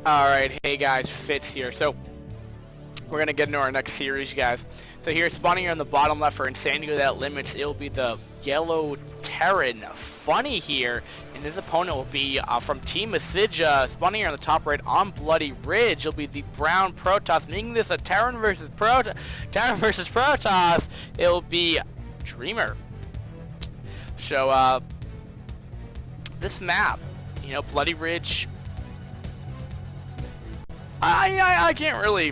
Alright, hey guys, Fitz here. So, we're gonna get into our next series, guys. So here, spawning here on the bottom left for Insanity without limits, it will be the yellow Terran Funny here, and his opponent will be from Team mSj. Spawning here on the top right on Bloody Ridge, it'll be the brown Protoss, making this a Terran versus Protoss. It'll be Dreamer. So, this map, you know, Bloody Ridge. I can't really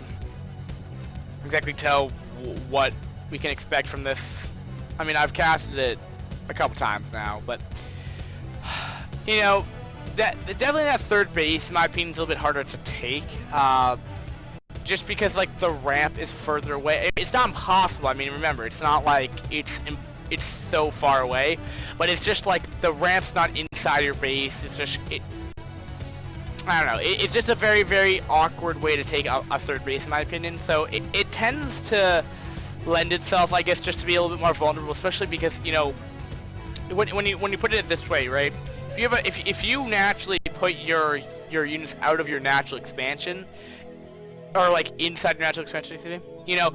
exactly tell what we can expect from this. I mean, I've casted it a couple times now, but you know, definitely that third base, in my opinion, is a little bit harder to take. Just because like the ramp is further away. It's not impossible. I mean, remember, it's not like it's so far away, but it's just like the ramp's not inside your base. It's just I don't know, it's just a very, very awkward way to take a third base, in my opinion. So it tends to lend itself, I guess, just to be a little bit more vulnerable, especially because, you know, when you put it this way, right? If you naturally put your units out of your natural expansion, or like inside your natural expansion, you know,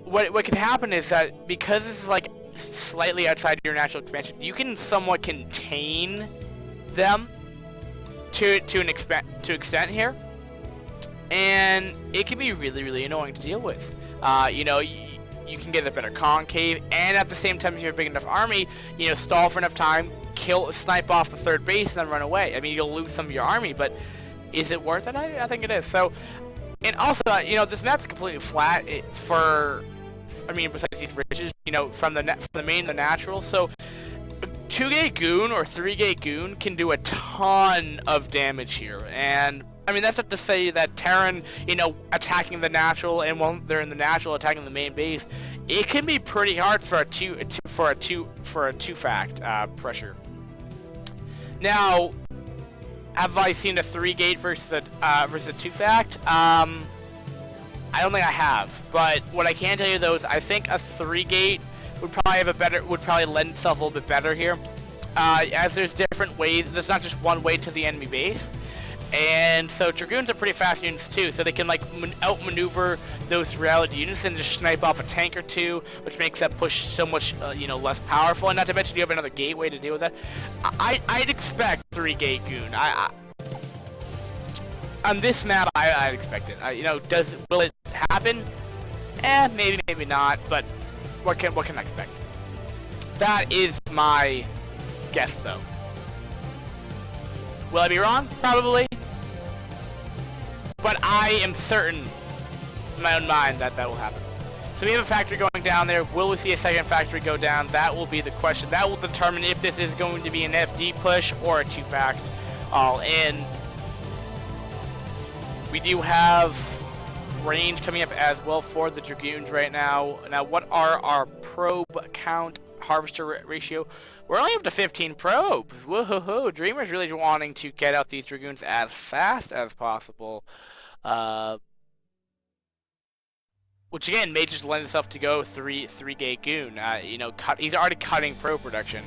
what could happen is that because this is like slightly outside your natural expansion, you can somewhat contain them to an extent here, and it can be really, really annoying to deal with. You know, you can get a better concave, and at the same time, if you have a big enough army, you know, stall for enough time, snipe off the third base, and then run away. I mean, you'll lose some of your army, but is it worth it? I think it is. So, and also, you know, this map's completely flat. I mean, besides these ridges, you know, from the main to the natural. So 2-gate goon or 3-gate goon can do a ton of damage here, and I mean that's not to say that Terran, you know, attacking the natural, and while they're in the natural attacking the main base, it can be pretty hard for a two-fact pressure. Now, have I seen a 3-gate versus a 2-fact? I don't think I have, but what I can tell you though is I think a 3-gate would probably lend itself a little bit better here, as there's different ways. There's not just one way to the enemy base, and so Dragoons are pretty fast units too, so they can like outmaneuver those reality units and just snipe off a tank or two, which makes that push so much you know, less powerful. And not to mention you have another gateway to deal with that. I'd expect 3-gate goon. On this map, I'd expect it. You know, will it happen? Maybe, maybe not, but what can I expect? That is my guess, though. Will I be wrong? Probably. But I am certain in my own mind that will happen. So we have a factory going down there. Will we see a second factory go down? That will be the question. That will determine if this is going to be an FD push or a 2-fact all in. We do have range coming up as well for the Dragoons right now. Now, what are our probe count harvester ratio? We're only up to 15 probes. Woohoo! Dreamer's really wanting to get out these Dragoons as fast as possible. Which again may just lend itself to go 3-gate goon. You know, he's already cutting probe production.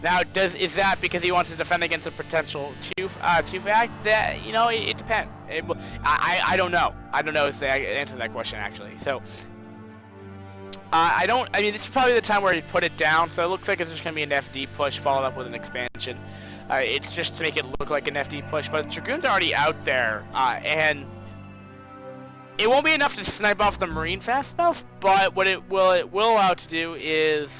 Now, is that because he wants to defend against a potential two-fact? That, you know, it depends. I don't know. I don't know if they answer that question actually. So I mean, this is probably the time where he put it down. So it looks like it's just gonna be an FD push followed up with an expansion. It's just to make it look like an FD push, but Dragoon's already out there, and it won't be enough to snipe off the Marine fast enough. But what it will allow to do is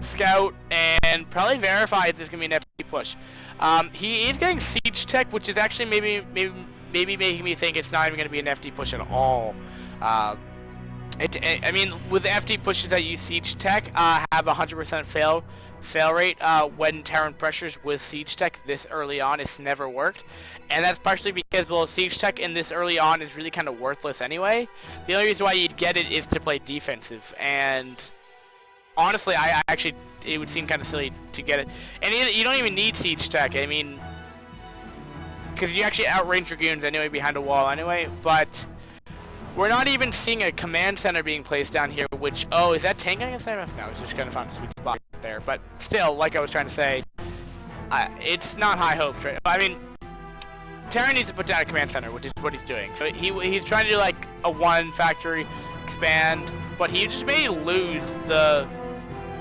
scout and probably verify if there's gonna be an FD push. He is getting siege tech, which is actually maybe making me think it's not even gonna be an FD push at all. I mean, with the FD pushes that use siege tech, have 100% fail rate when Terran pressures with siege tech this early on. It's never worked, and that's partially because, well, siege tech in this early on is really kind of worthless anyway. The only reason why you'd get it is to play defensive, and honestly, it would seem kind of silly to get it. And you don't even need siege tech. I mean, because you actually outrange Dragoons anyway behind a wall anyway. But we're not even seeing a command center being placed down here. Which, oh, is that tank? I guess I don't know. It's just kind of found a sweet spot there. But still, like I was trying to say, it's not high hopes, right? I mean, Terran needs to put down a command center, which is what he's doing. So he's trying to do like a 1 factory expand, but he just may lose the...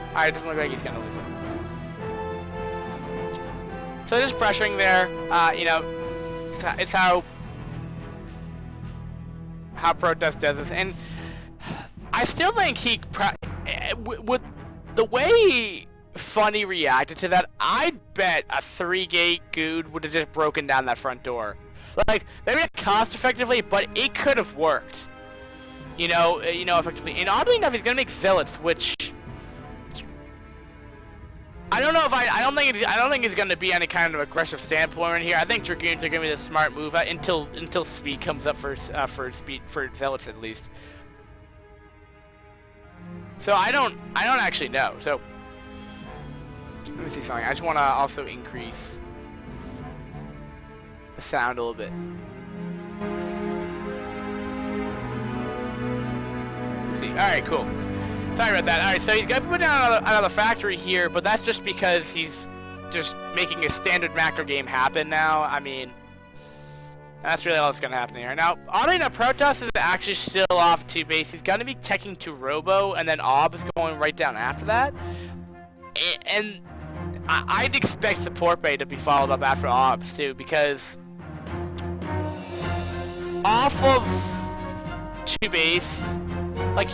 Alright, it doesn't look like he's gonna lose it. So just pressuring there, you know, it's how Protest does this, and I still think with the way Funny reacted to that, I'd bet a 3-gate Good would have just broken down that front door. Like, maybe not cost effectively, but it could have worked. You know, effectively. And oddly enough, he's gonna make Zealots, which I don't know if I don't think it's gonna be any kind of aggressive standpoint in here. I think Dragoons are gonna be the smart move until speed comes up for Zealots at least. So I don't actually know. So let me see something. I just want to also increase the sound a little bit. See. All right, cool. Sorry about that. All right, so he's got to put down another factory here, but that's just because he's just making a standard macro game happen now. I mean, that's really all that's going to happen here. Now, oddly enough, Protoss is actually still off 2 base. He's going to be teching to Robo, and then Ob is going right down after that. And I'd expect Support Bay to be followed up after Obs, too, because off of 2 base, like,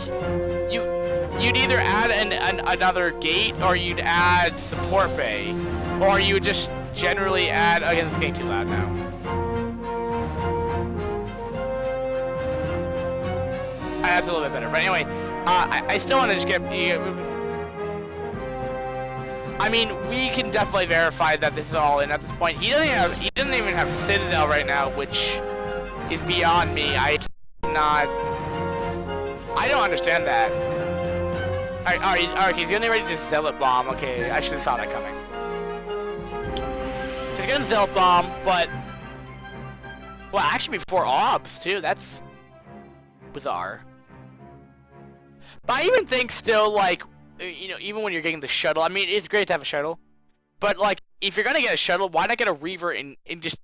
you'd either add another gate, or you'd add Support Bay, or you would just generally add... Again, this is getting too loud now. That's a little bit better, but anyway, I still want to just get... I mean, we can definitely verify that this is all in at this point. He doesn't even have Citadel right now, which is beyond me. I don't understand that. Alright, he's getting ready to Zealot Bomb. Okay, I should have saw that coming. So he's gonna Zealot Bomb, but... Well, actually before Obs, too. That's bizarre. But I even think still, like, you know, even when you're getting the shuttle, I mean, it's great to have a shuttle. But, like, if you're gonna get a shuttle, why not get a Reaver in just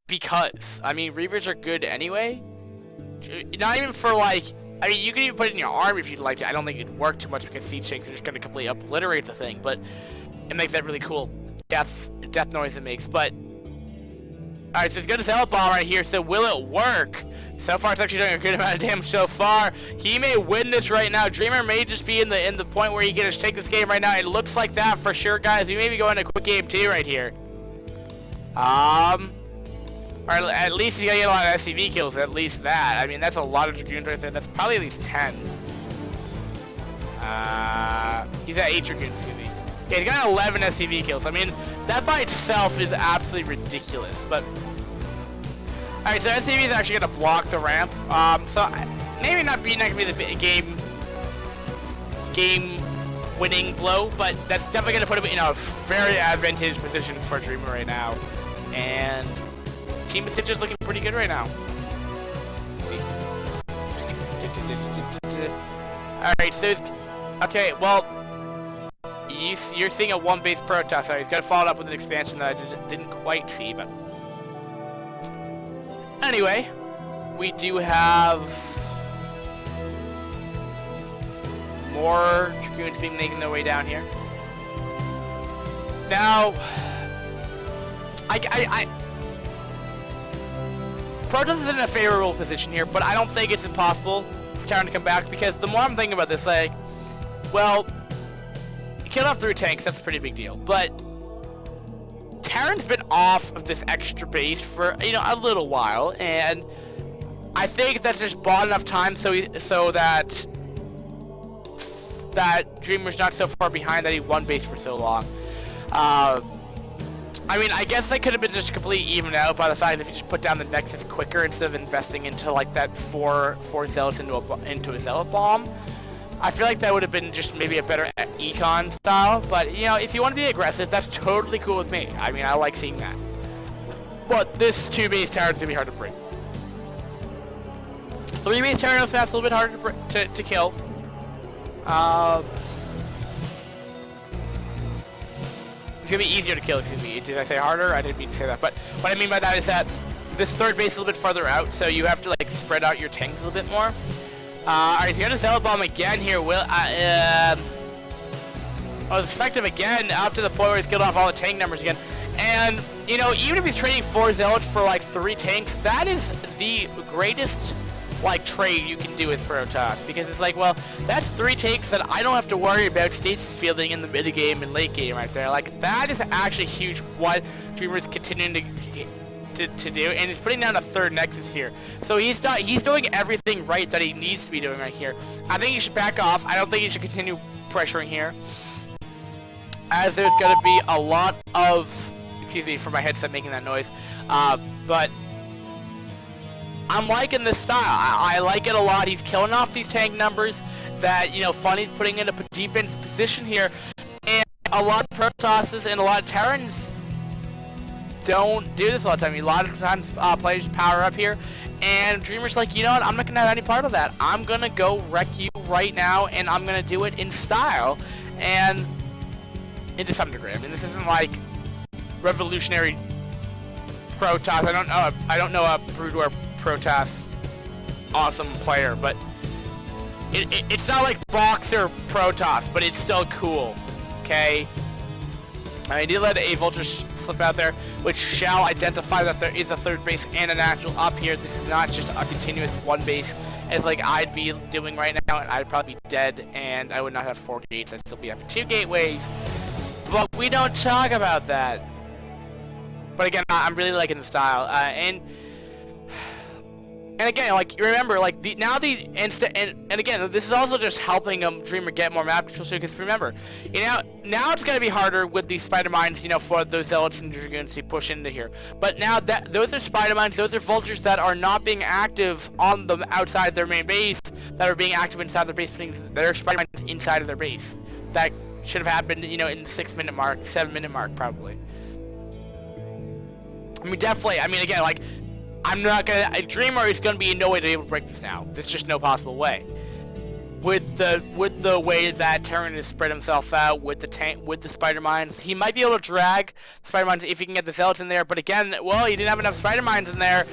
because? I mean, Reavers are good anyway. Not even for, like... I mean, you can even put it in your arm if you'd like to. I don't think it'd work too much because siege tanks are just going to completely obliterate the thing, but it makes that really cool death noise it makes. But alright, so it's going to Zealot Bomb right here. So will it work? So far, it's actually doing a good amount of damage so far. He may win this right now. Dreamer may just be in the point where he can just take this game right now. It looks like that for sure, guys. We may be going to quick game 2 right here. Or at least he's gonna get a lot of SCV kills, at least that. I mean, that's a lot of Dragoons right there. That's probably at least 10. He's at 8 Dragoons, excuse me. Yeah, he's got 11 SCV kills. I mean, that by itself is absolutely ridiculous, but... Alright, so SCV is actually gonna block the ramp. So, maybe not gonna be the game-winning blow, but that's definitely gonna put him in a very advantageous position for Dreamer right now. And... Team mSj is looking pretty good right now. Alright, so... Okay, well... You're seeing a 1-base Protoss. Sorry, he's got to follow it up with an expansion that I didn't quite see, but... Anyway, we do have... more Dragoons being making their way down here. Now... Protoss is in a favorable position here, but I don't think it's impossible for Terran to come back, because the more I'm thinking about this, like, well, kill off 3 tanks, that's a pretty big deal, but Terran's been off of this extra base for, you know, a little while, and I think that's just bought enough time so that Dreamer's not so far behind that he won base for so long. I mean, I guess they could have been just completely evened out by the fact if you just put down the Nexus quicker instead of investing into like that four Zealots into a Zealot Bomb. I feel like that would have been just maybe a better econ style, but you know, if you want to be aggressive, that's totally cool with me. I mean, I like seeing that. But this 2-base Terran's gonna be hard to break. 3-base Terran is perhaps a little bit harder to kill. It's gonna be easier to kill, excuse me. Did I say harder? I didn't mean to say that. But what I mean by that is that this third base a little bit farther out, so you have to like spread out your tanks a little bit more. Alright, so you got a Zealot Bomb again here. Will was effective again up to the point where he's killed off all the tank numbers again. And, you know, even if he's trading 4 Zealots for like 3 tanks, that is the greatest like trade you can do with Protoss, because it's like, well, that's 3 tanks that I don't have to worry about stasis fielding in the mid game and late game right there. Like, that is actually huge what Dreamer is continuing to do, and he's putting down a 3rd Nexus here. So he's doing everything right that he needs to be doing right here. I think he should back off. I don't think he should continue pressuring here, as there's going to be a lot of, excuse me for my headset making that noise, but I'm liking this style. I like it a lot. He's killing off these tank numbers that, you know, f.Unny's putting in a defense position here, and a lot of Protosses and a lot of Terrans don't do this all the time. A lot of times players power up here, and Dreamer's like, you know what, I'm not going to have any part of that. I'm going to go wreck you right now, and I'm going to do it in style, and to some degree. I mean, this isn't like revolutionary Protoss. I don't know a Brood War Protoss awesome player, but it's not like Boxer Protoss, but it's still cool. Okay, I did let a Vulture slip out there, which shall identify that there is a 3rd base and a natural up here. This is not just a continuous 1 base as like I'd be doing right now, and I'd probably be dead, and I would not have 4 gates. I'd still be have 2 gateways, but we don't talk about that. But again, I'm really liking the style, and again, like, you remember, like, and again, this is also just helping Dreamer get more map control too, because remember, you know, now it's gonna be harder with these Spider Mines, you know, for those Zealots and Dragoons to push into here. But now that those are Spider Mines, those are Vultures that are not being active on the outside their main base, that are being active inside their base, putting their Spider Mines inside of their base. That should have happened, you know, in the 6-minute mark, 7-minute mark, probably. I mean, definitely. I mean, again, like, I'm not gonna. A Dreamer is gonna be in no way to be able to break this now. There's just no possible way. With the way that Terran has spread himself out with the tank, with the Spider Mines, he might be able to drag Spider Mines if he can get the Zealots in there. But again, well, he didn't have enough Spider Mines in there,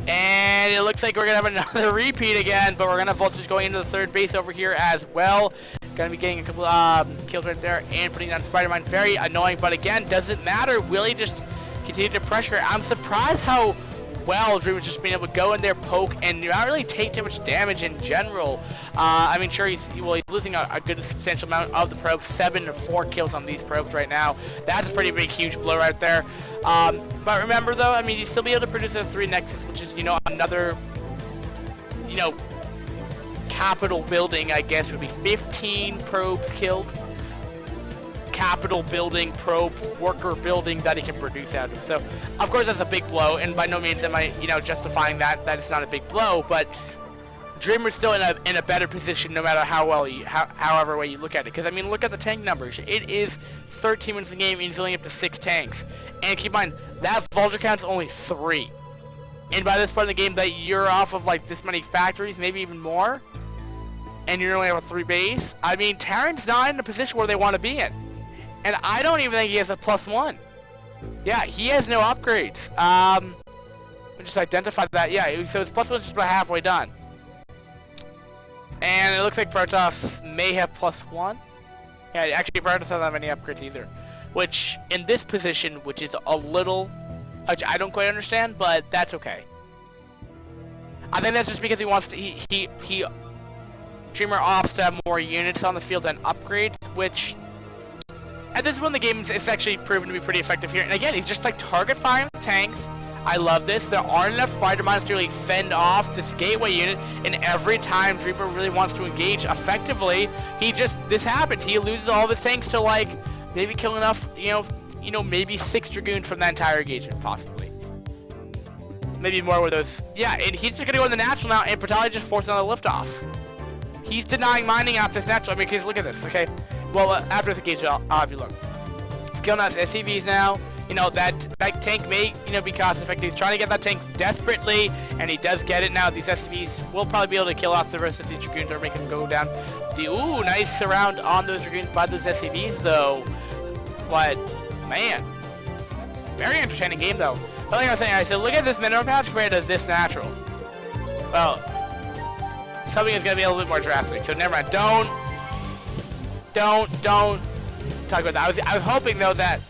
and it looks like we're gonna have another repeat again. But we're gonna have Vultures going into the 3rd base over here as well. Gonna be getting a couple kills right there and putting down Spider Mine. Very annoying, but again, doesn't matter. Will he just continue to pressure? I'm surprised how well Dreamer's just being able to go in there, poke, and not really take too much damage in general. I mean, sure, he's losing a good substantial amount of the probes, 7 to 4 kills on these probes right now. That's a pretty big, huge blow right there. But remember, though, I mean, you still be able to produce a 3 Nexus, which is, you know, another, you know, capital building, I guess, would be 15 probes killed. Capital building, probe, worker building that he can produce out of. So, of course, that's a big blow, and by no means am I, you know, justifying that it's not a big blow, but Dreamer's still in a better position no matter how well however way you look at it. Because, I mean, look at the tank numbers. It is 13 minutes in the game, and he's only up to 6 tanks. And keep in mind, that Vulture count's only 3. And by this part of the game, that you're off of, like, this many factories, maybe even more, and you only have a 3 base, I mean, Terran's not in a position where they want to be in. And I don't even think he has a +1. Yeah, he has no upgrades. Just identified that. Yeah, so his +1's just about halfway done. And it looks like Protoss may have +1. Yeah, actually Protoss doesn't have any upgrades either. Which, in this position, which is a little, which I don't quite understand, but that's okay. I think that's just because he wants to, Dreamer opts to have more units on the field than upgrades, which, at this point in the game, it's actually proven to be pretty effective here. And again, he's just like target firing the tanks. I love this. There aren't enough Spider Mines to really fend off this gateway unit, and every time Dreamer really wants to engage effectively, this happens. He loses all of his tanks to like maybe kill enough, you know, maybe 6 Dragoons from that entire engagement, possibly. Maybe more with those. Yeah, and he's just gonna go in the natural now, and Patali just forcing another liftoff. He's denying mining after this natural. I mean, because look at this, okay? Well, after the engage, if you look. He's killing us SCVs now. You know, that tank may, you know, be cost effective. He's trying to get that tank desperately, and he does get it now. These SCVs will probably be able to kill off the rest of these Dragoons or make them go down. Ooh, nice surround on those Dragoons by those SCVs, though. But, man. Very entertaining game, though. But like I was saying, I said, look at this minimum patch compared to this natural. Well, something is gonna be a little bit more drastic. So never mind. Don't talk about that. I was hoping though that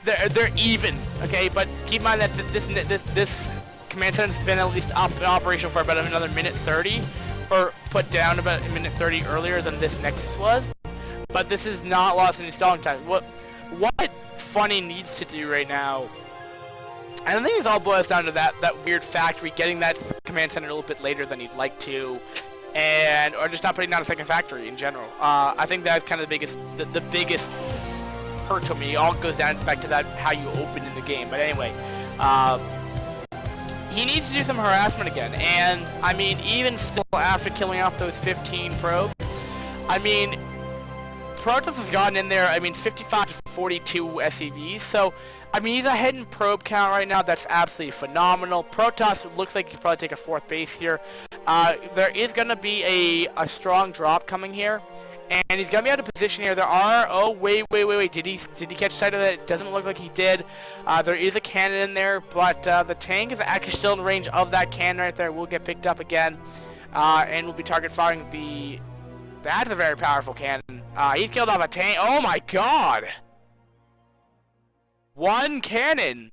they're even, okay? But keep in mind that this command center has been at least up and operational for about another minute 30, or put down about a minute 30 earlier than this Nexus was. But this is not lost in installing time. What f.Funny needs to do right now, and I think it all boils down to that weird factory getting that command center a little bit later than he'd like to, or just not putting down a second factory in general. I think that's kind of the biggest hurt to me. It all goes down back to that how you open in the game. But anyway, he needs to do some harassment again. And I mean, even still after killing off those 15 probes, I mean, Protoss has gotten in there. I mean, 55 to 42 SCVs. So I mean, he's ahead in probe count right now. That's absolutely phenomenal. Protoss looks like he could probably take a 4th base here. There is going to be a strong drop coming here, and he's going to be out of position here. There are, oh, wait. Did he catch sight of that? It doesn't look like he did. There is a cannon in there, but the tank is actually still in range of that cannon right there. Will get picked up again, and will be target firing the... That's a very powerful cannon. He's killed off a tank. Oh my god! 1 cannon!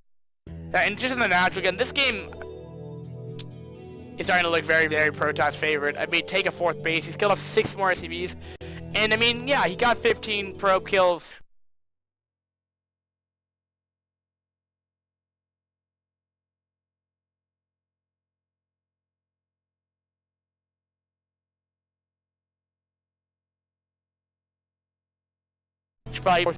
And just in the natural, again, this game is starting to look very, very Protoss favorite. I mean, take a 4th base. He's killed off 6 more SCVs. And I mean, yeah, he got 15 probe kills. He's probably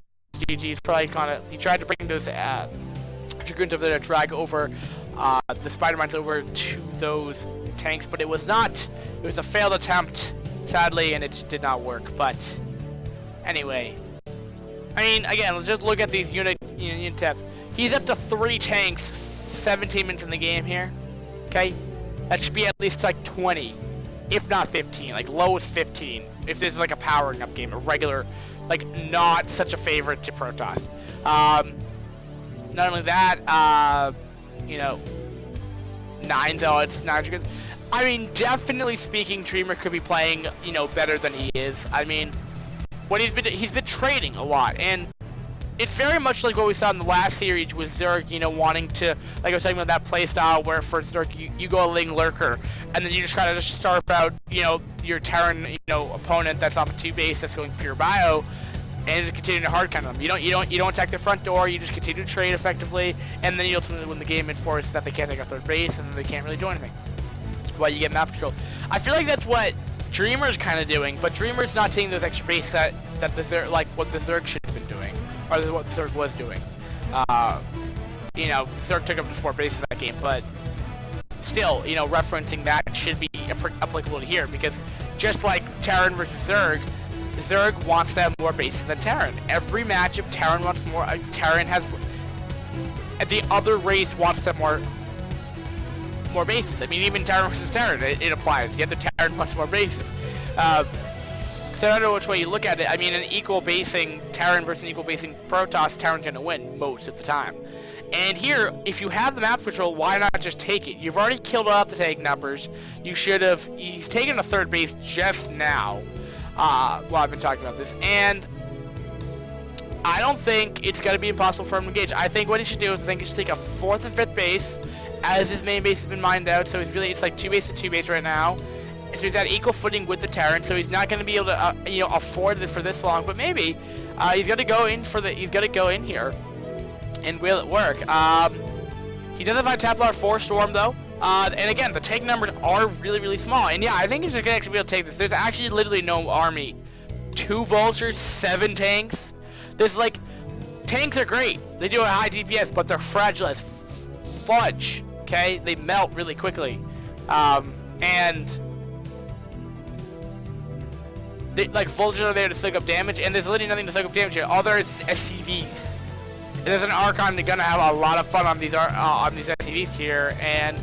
GG's probably he tried to bring those Dragoons over there to drag over the Spider-Mines over to those tanks, but it was not. It was a failed attempt, sadly, and it did not work. But anyway, I mean, again, let's just look at these unit tabs. He's up to 3 tanks, 17 minutes in the game here. Okay, that should be at least like 20, if not 15, like lowest 15. If this is like a powering up game, a regular, like not such a favorite to Protoss. Not only that, you know, 9 zealots, 9 Dragoons. I mean, definitely speaking, Dreamer could be playing, you know, better than he is. I mean, what he's been trading a lot, and it's very much like what we saw in the last series with Zerg, you know, wanting to, like I was talking about that playstyle where for Zerg you go a Ling Lurker, and then you just kind of just starve out, you know, your Terran, you know, opponent that's off a 2 base that's going pure bio, and just continue to hard count them. You don't attack the front door. You just continue to trade effectively, and then you ultimately win the game and force that they can't take a 3rd base, and then they can't really do anything. While you get map control. I feel like that's what Dreamer's kind of doing, but Dreamer's not taking those extra bases that the Zerg, like what the Zerg should have been doing, or what the Zerg was doing. You know, Zerg took up to 4 bases that game, but still, you know, referencing that should be applicable to here, because just like Terran versus Zerg, Zerg wants to have more bases than Terran. Every matchup, Terran wants more. Terran has, and the other race wants to have more bases. I mean, even Terran versus Terran, it applies. The other Terran wants more bases. So I don't know which way you look at it. I mean, an equal basing Terran versus an equal basing Protoss, Terran's gonna win most of the time. And here, if you have the map control, why not just take it? You've already killed off the tank numbers. You should have. He's taken a 3rd base just now. While I've been talking about this, and I don't think it's gonna be impossible for him to engage. I think what he should do is he should take a 4th and 5th base, as his main base has been mined out. So it's like 2 base to 2 base right now. So he's at equal footing with the Terran. So he's not gonna be able to you know, afford this for this long. But maybe he's gonna go in for the. He's gonna go in here, and will it work? He does have a Templar 4 Storm though. And again, the tank numbers are really, really small. And yeah, I think he's gonna actually be able to take this. There's actually literally no army. 2 Vultures, 7 tanks. There's like, tanks are great. They do a high DPS, but they're fragile as fudge. Okay, they melt really quickly. And they, like, Vultures are there to soak up damage, and there's literally nothing to soak up damage here. All there is SCVs. And there's an Archon that's gonna have a lot of fun on these SCVs here, and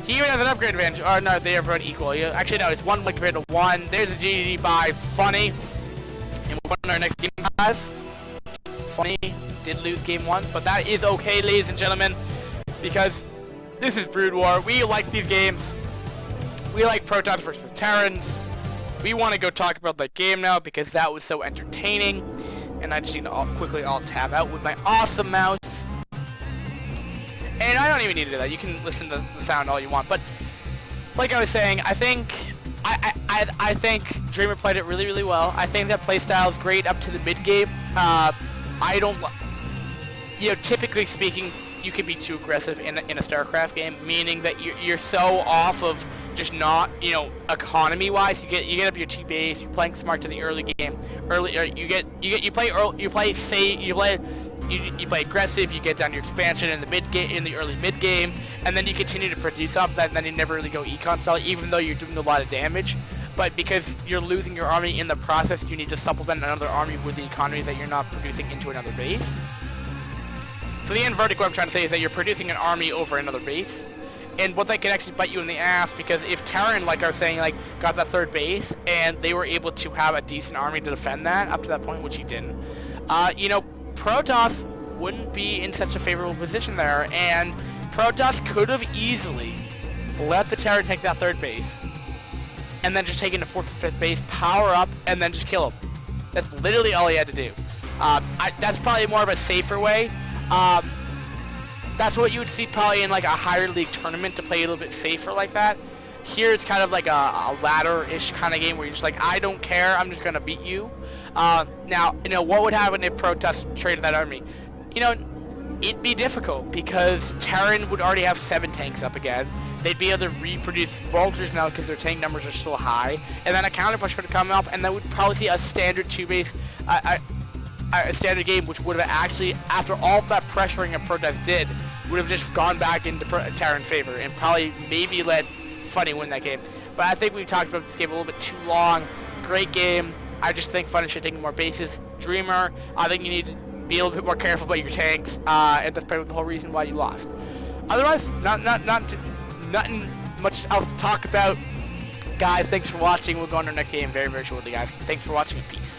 he even has an upgrade advantage. Or no, they are both equal. Actually, no, it's 1 compared to 1. There's a GG by f.Funny. And we'll put on our next game, guys. f.Funny did lose game 1, but that is okay, ladies and gentlemen. because this is Brood War. We like these games. We like Protoss versus Terrans. We want to go talk about that game now because that was so entertaining. And I just need to quickly alt tab out with my awesome mouse. And I don't even need to do that. You can listen to the sound all you want. But like I was saying, I think Dreamer played it really, really well. I think that playstyle is great up to the mid game. I don't, typically speaking, you can be too aggressive in a StarCraft game, meaning that you're so off of just not, economy-wise. You get up your T base. You're playing smart to the early game. You play aggressive. You get down your expansion in the mid game, in the early mid game, and then you continue to produce off that. And then you never really go econ style, even though you're doing a lot of damage. But because you're losing your army in the process, you need to supplement another army with the economy that you're not producing into another base. So the end verdict, what I'm trying to say, is that you're producing an army over another base, and what that can actually bite you in the ass, because if Terran, like I was saying, got that third base, and they were able to have a decent army to defend that up to that point, which he didn't, Protoss wouldn't be in such a favorable position there, and Protoss could have easily let the Terran take that third base, and then just taken the fourth or fifth base, power up, and then just kill him. That's literally all he had to do. That's probably more of a safer way. That's what you would see probably in like a higher league tournament, to play a little bit safer like that. Here it's kind of like a ladder-ish kind of game where you're just like, I don't care, I'm just gonna beat you. Now, what would happen if Protoss traded that army? It'd be difficult because Terran would already have 7 tanks up again. They'd be able to reproduce Vultures now because their tank numbers are so high, and then a counterpunch would come up, and then we'd probably see a standard 2-base, a standard game, which would have actually, after all that pressuring of Protoss did, would have just gone back into Terran's favor and probably maybe let f.Funny win that game. But I think we've talked about this game a little bit too long. Great game. I just think f.Funny should take more bases. Dreamer, I think you need to be a little bit more careful about your tanks, and that's probably the whole reason why you lost. Otherwise, nothing much else to talk about. Guys, thanks for watching. We'll go on to our next game very, very shortly, guys. Thanks for watching, and peace.